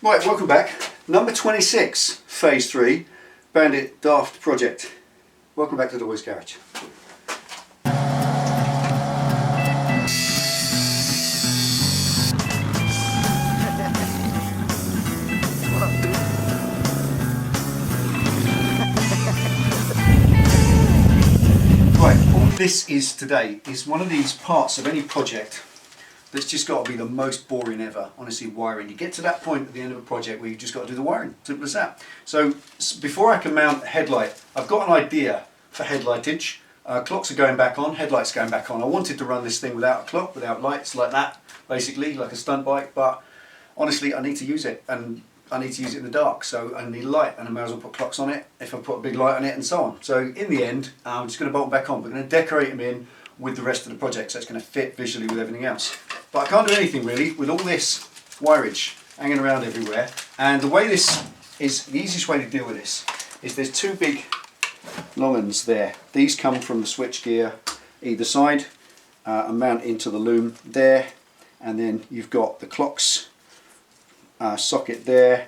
Right, welcome back. Number 26, Phase 3, Bandit Daft Project. Welcome back to the Delboy's Garage. Right, all this is today is one of these parts of any project that's just got to be the most boring ever. Honestly, wiring. You get to that point at the end of a project where you've just got to do the wiring. Simple as that. So before I can mount a headlight, I've got an idea for headlightage. Clocks are going back on, headlights going back on. I wanted to run this thing without a clock, without lights, like that, basically, like a stunt bike, but honestly I need to use it, and I need to use it in the dark, so I need a light, and I may as well put clocks on it if I put a big light on it, and so on. So in the end, I'm just going to bolt them back on. We're going to decorate them in with the rest of the project, so it's going to fit visually with everything else. But I can't do anything really with all this wireage hanging around everywhere. And the way this is, the easiest way to deal with this is there's two big long uns there. These come from the switch gear either side and mount into the loom there. And then you've got the clocks socket there,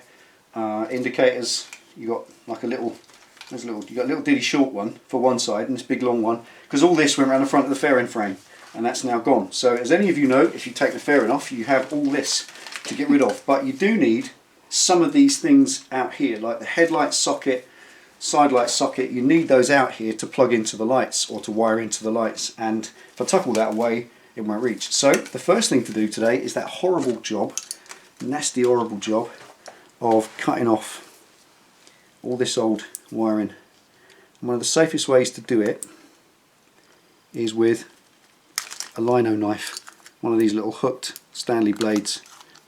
indicators. You got like a little, you got a little ditty short one for one side and this big long one, because all this went around the front of the fairing frame, and that's now gone. So as any of you know, if you take the fairing off, you have all this to get rid of. But you do need some of these things out here, like the headlight socket, side light socket. You need those out here to plug into the lights or to wire into the lights, and if I tuck all that away, it won't reach. So the first thing to do today is that horrible job, nasty horrible job of cutting off all this old wiring. And one of the safest ways to do it is with a lino knife, one of these little hooked Stanley blades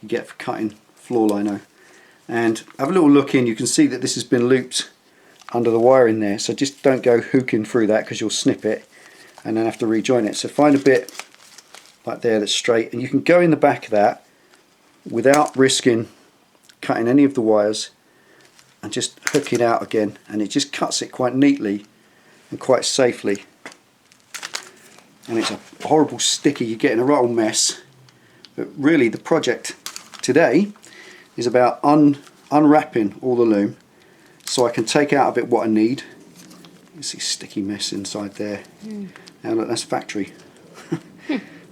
you get for cutting floor lino. And have a little look in, you can see that this has been looped under the wiring there, so just don't go hooking through that because you'll snip it and then have to rejoin it. So find a bit like there that's straight, and you can go in the back of that without risking cutting any of the wires and just hook it out again, and it just cuts it quite neatly and quite safely. And it's a horrible sticky, you're getting a right old mess. But really the project today is about unwrapping all the loom so I can take out a bit what I need. You see sticky mess inside there. Now look, that's factory.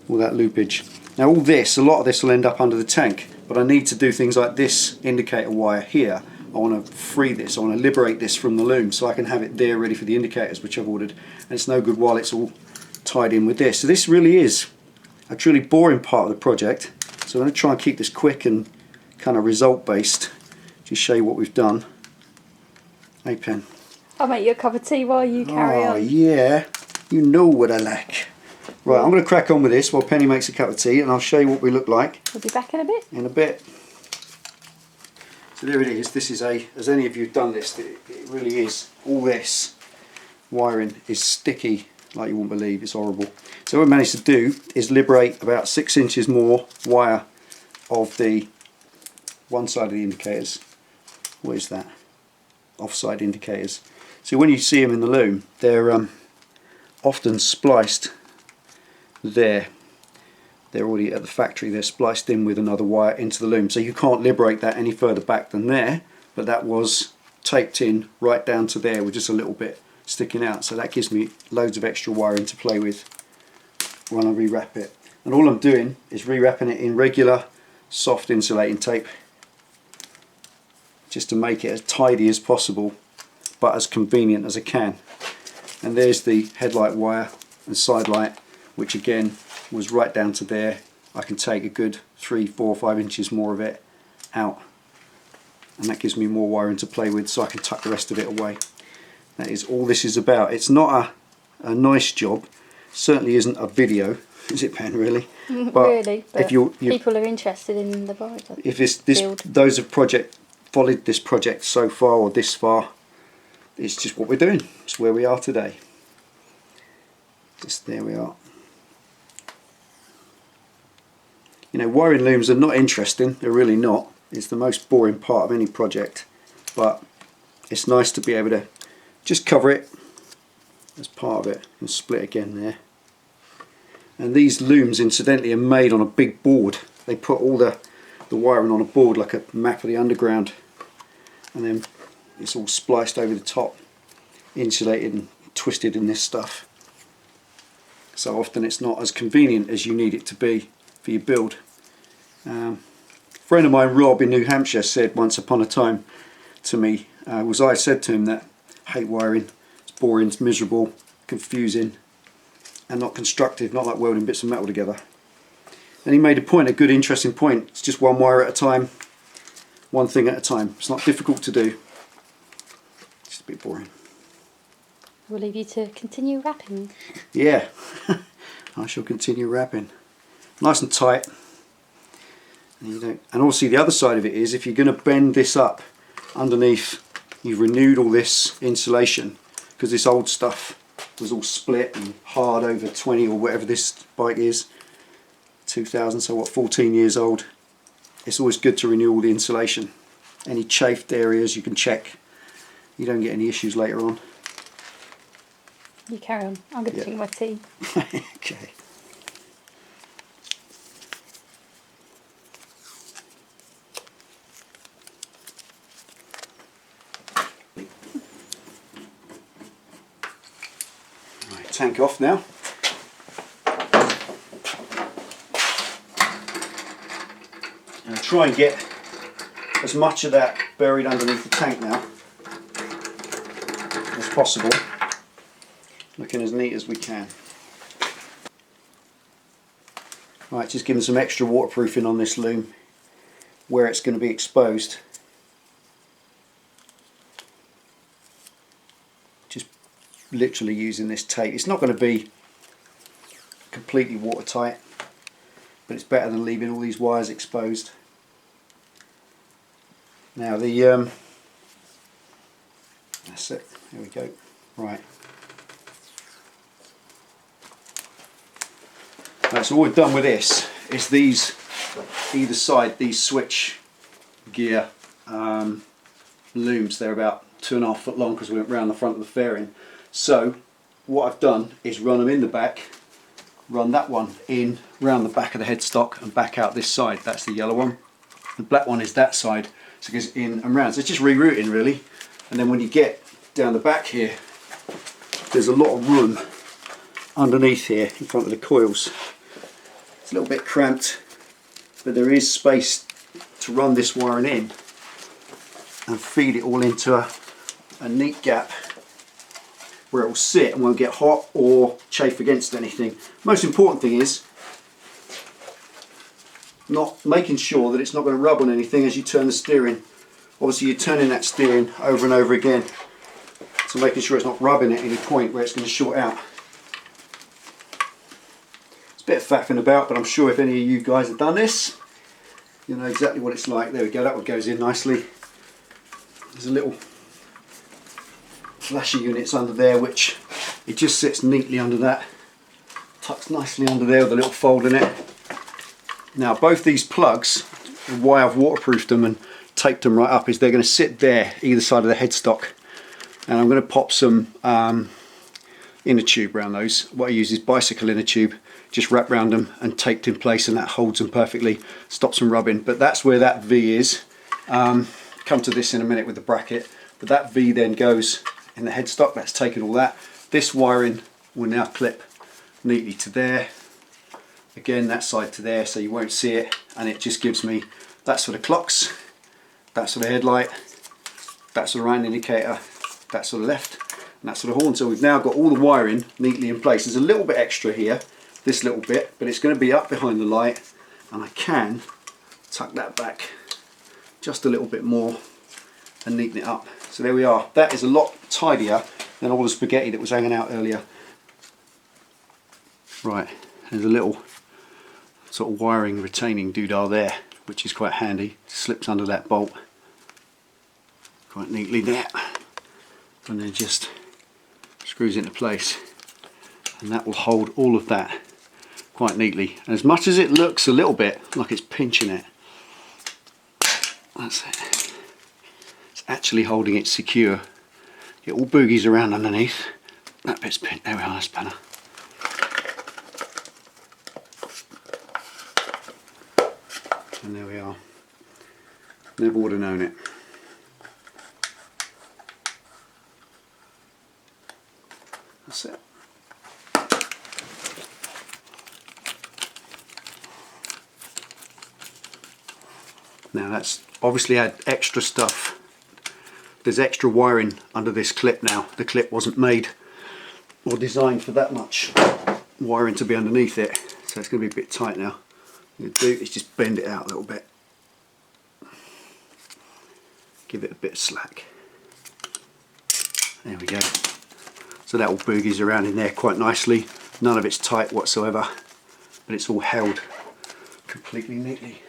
All that loopage. Now all this, a lot of this will end up under the tank, but I need to do things like this indicator wire here. I want to free this, I want to liberate this from the loom so I can have it there ready for the indicators, which I've ordered. And it's no good while it's all tied in with this. So this really is a truly boring part of the project. So I'm going to try and keep this quick and kind of result based. Just show you what we've done. Hey Pen. I'll make you a cup of tea while you carry on. Oh yeah, you know what I like. Right, I'm going to crack on with this while Penny makes a cup of tea, and I'll show you what we look like. We'll be back in a bit. In a bit. So there it is. This is as any of you have done this, it really is. All this wiring is sticky like you won't believe. It's horrible. So what I managed to do is liberate about 6 inches more wire of the one side of the indicators. What is that? Offside indicators. So when you see them in the loom, they're often spliced there. They're already at the factory, they're spliced in with another wire into the loom, so you can't liberate that any further back than there, but that was taped in right down to there with just a little bit sticking out, so that gives me loads of extra wiring to play with when I rewrap it. And all I'm doing is rewrapping it in regular soft insulating tape just to make it as tidy as possible but as convenient as I can. And there's the headlight wire and side light, which again was right down to there. I can take a good 3, 4, 5 inches more of it out, and that gives me more wiring to play with, so I can tuck the rest of it away. That is all this is about. It's not a nice job, certainly isn't a video, is it, Pen, really? But really, but if you people are interested in the bike. If those have followed this project so far or this far, it's just what we're doing. It's where we are today. Just there we are. You know, wiring looms are not interesting, they're really not. It's the most boring part of any project, but it's nice to be able to just cover it as part of it and split again there. And these looms incidentally are made on a big board. They put all the the wiring on a board like a map of the underground, and then it's all spliced over the top, insulated and twisted in this stuff. So often it's not as convenient as you need it to be for your build. A friend of mine, Rob in New Hampshire, said once upon a time to me, I said to him that I hate wiring, it's boring, it's miserable, confusing and not constructive, not like welding bits of metal together. And he made a good interesting point. It's just one wire at a time, one thing at a time. It's not difficult to do, it's just a bit boring. We'll leave you to continue wrapping. Yeah, I shall continue wrapping. Nice and tight. And also the other side of it is, if you're going to bend this up underneath, you've renewed all this insulation, because this old stuff was all split and hard over 20 or whatever this bike is, 2000, so what, 14 years old. It's always good to renew all the insulation. Any chafed areas you can check. You don't get any issues later on. You carry on. I'm going to drink my tea. Okay. Right, tank off now. And try and get as much of that buried underneath the tank now as possible. Looking as neat as we can. Right, just giving some extra waterproofing on this loom where it's going to be exposed. Just literally using this tape. It's not going to be completely watertight, but it's better than leaving all these wires exposed. Now that's it. There we go. Right. Right, so what we've done with this is these, either side, these switch gear looms, they're about 2.5 foot long because we went round the front of the fairing. So what I've done is run them in the back, run that one in round the back of the headstock and back out this side. That's the yellow one. The black one is that side, so it goes in and round. So it's just rerouting really. And then when you get down the back here, there's a lot of room underneath here in front of the coils. It's a little bit cramped, but there is space to run this wiring in and feed it all into a neat gap where it will sit and won't get hot or chafe against anything. Most important thing is not making sure that it's not going to rub on anything as you turn the steering. Obviously you're turning that steering over and over again, so making sure it's not rubbing at any point where it's going to short out. It's a bit of faffing about, but I'm sure if any of you guys have done this, you know exactly what it's like. There we go, that one goes in nicely. There's a little flasher units under there, which it just sits neatly under that, tucks nicely under there with a little fold in it. Now both these plugs, why I've waterproofed them and taped them right up, is they're going to sit there either side of the headstock, and I'm going to pop some inner tube around those. What I use is bicycle inner tube, just wrapped around them and taped in place, and that holds them perfectly, stops them rubbing. But that's where that V is. Come to this in a minute with the bracket, but that V then goes in the headstock. That's taken all that. This wiring will now clip neatly to there, again that side to there, so you won't see it, and it just gives me that sort of clocks, that sort of headlight, that sort of right indicator, that sort of left, and that sort of horn. So we've now got all the wiring neatly in place. There's a little bit extra here, this little bit, but it's going to be up behind the light, and I can tuck that back just a little bit more and neaten it up. So there we are. That is a lot tidier than all the spaghetti that was hanging out earlier. Right, there's a little sort of wiring retaining doodah there, which is quite handy. Slips under that bolt quite neatly there, and then just screws into place, and that will hold all of that quite neatly. And as much as it looks a little bit like it's pinching it, that's it. It's actually holding it secure. It all boogies around underneath. That bit's pinned. There we are, that's better. And there we are. Never would have known it. That's it. Now that's obviously had extra stuff. There's extra wiring under this clip now. The clip wasn't made or designed for that much wiring to be underneath it, so it's going to be a bit tight now. What you do is just bend it out a little bit. Give it a bit of slack. There we go. So that all boogies around in there quite nicely. None of it's tight whatsoever, but it's all held completely neatly.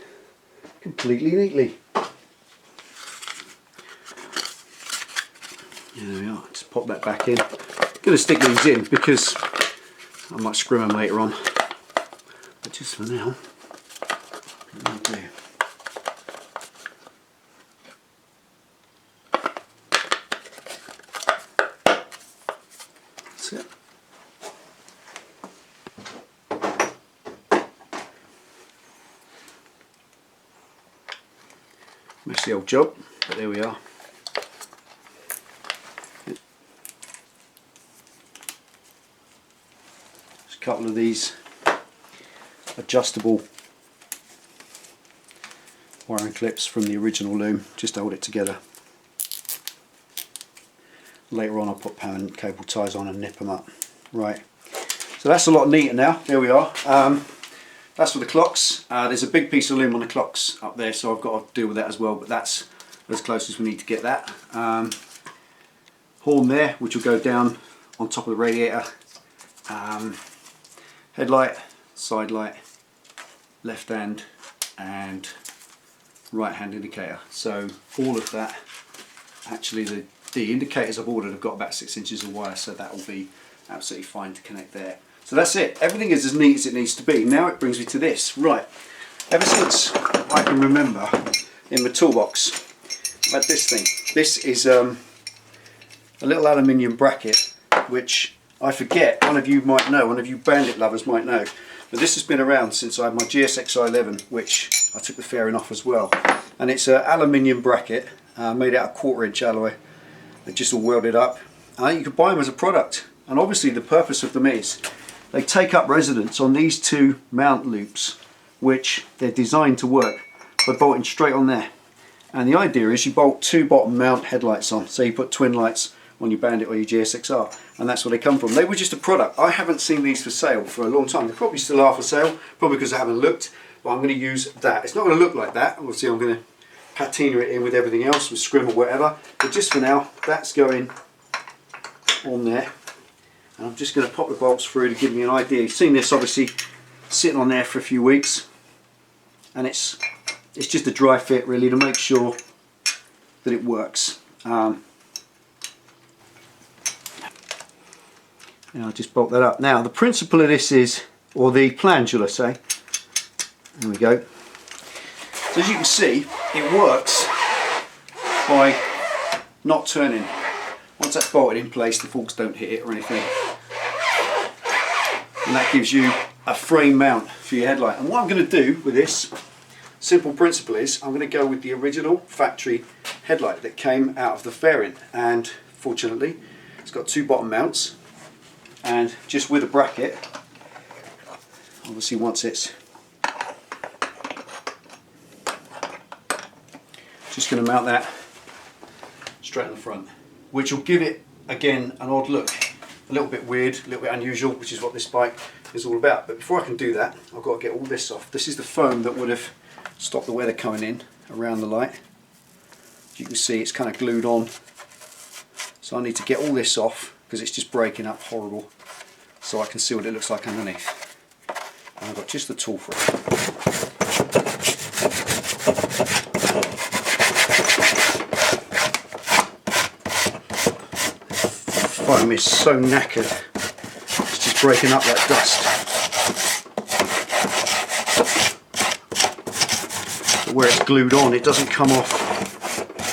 Completely neatly. There we are. Just pop that back in. I'm going to stick these in because I might screw them later on. But just for now, I'll do. That's it. Messy old job, but there we are. Just a couple of these adjustable wiring clips from the original loom, just to hold it together. Later on I'll put power and cable ties on and nip them up. Right, so that's a lot neater now. There we are. That's for the clocks. There's a big piece of loom on the clocks up there, so I've got to deal with that as well, but that's as close as we need to get that. Horn there, which will go down on top of the radiator. Headlight, side light, left hand and right hand indicator. So all of that, actually the indicators I've ordered have got about 6 inches of wire, so that will be absolutely fine to connect there. So that's it. Everything is as neat as it needs to be. Now it brings me to this. Right. Ever since I can remember in my toolbox, I've had this thing. This is a little aluminium bracket, which I forget, one of you might know, one of you Bandit lovers might know. But this has been around since I had my GSXI 11, which I took the fairing off as well. And it's an aluminium bracket made out of 1/4 inch alloy. They're just all welded up. You can buy them as a product. And obviously the purpose of them is they take up residence on these two mount loops, which they're designed to work by bolting straight on there. And the idea is you bolt 2 bottom mount headlights on, so you put twin lights on your Bandit or your GSXR, and that's where they come from. They were just a product. I haven't seen these for sale for a long time. They probably still are for sale, probably because I haven't looked, but I'm going to use that. It's not going to look like that. Obviously I'm going to patina it in with everything else, with scrim or whatever, but just for now, that's going on there. And I'm just going to pop the bolts through to give me an idea. You've seen this obviously sitting on there for a few weeks, and it's just a dry fit really to make sure that it works. And I'll just bolt that up. Now the principle of this is, or the plan shall I say, there we go. So as you can see, it works by not turning. Once that's bolted in place, the forks don't hit it or anything. And that gives you a frame mount for your headlight. And what I'm going to do with this simple principle is I'm going to go with the original factory headlight that came out of the fairing. And fortunately, it's got 2 bottom mounts. And just with a bracket, obviously once it's just going to mount that straight in the front, which will give it again an odd look, a little bit weird, a little bit unusual, which is what this bike is all about. But before I can do that, I've got to get all this off. This is the foam that would have stopped the weather coming in around the light. As you can see, it's kind of glued on, so I need to get all this off because it's just breaking up horrible, so I can see what it looks like underneath. And I've got just the tool for it. Foam is so knackered, it's just breaking up like dust. But where it's glued on, it doesn't come off,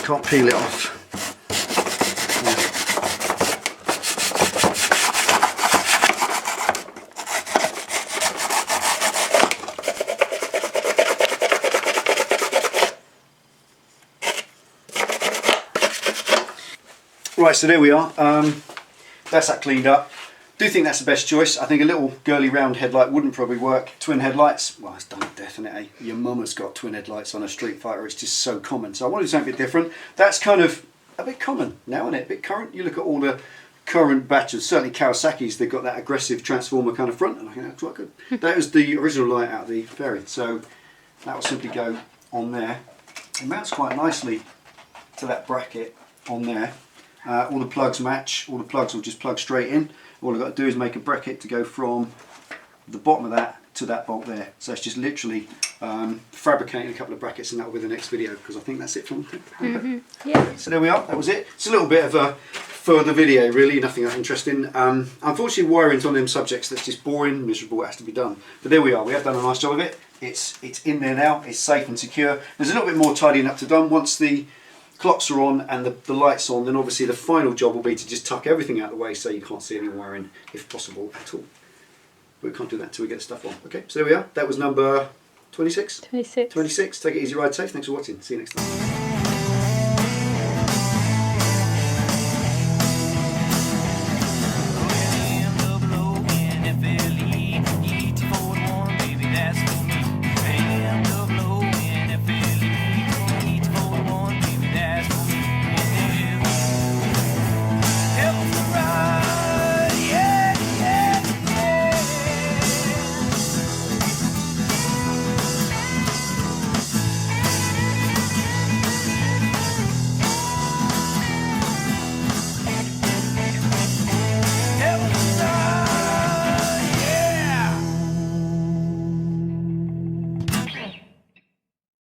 can't peel it off. Right, so there we are. That's that cleaned up. Do think that's the best choice. I think a little girly round headlight wouldn't probably work. Twin headlights, well, it's done definitely. Your mama's got twin headlights on a Street Fighter. It's just so common. So I wanted to do something a bit different. That's kind of a bit common now, isn't it? A bit current. You look at all the current batches, certainly Kawasaki's, they've got that aggressive transformer kind of front, and I think that's quite good. That was the original light out of the Fairy, so that will simply go on there. It mounts quite nicely to that bracket on there. All the plugs match, all the plugs will just plug straight in. All I've got to do is make a bracket to go from the bottom of that to that bolt there. So it's just literally fabricating a couple of brackets, and that will be the next video, because I think that's it from Yeah. So there we are, that was it. It's a little bit of a further video really, nothing that interesting. Unfortunately wiring's one of them subjects that's just boring, miserable, it has to be done. But there we are, we have done a nice job of it. It's in there now, it's safe and secure. There's a little bit more tidying up to done. Once the clocks are on and the lights on, then obviously the final job will be to just tuck everything out of the way so you can't see any wiring if possible at all. But we can't do that until we get the stuff on. Okay, so there we are, that was number 26? 26. 26, take it easy, ride safe, thanks for watching, see you next time.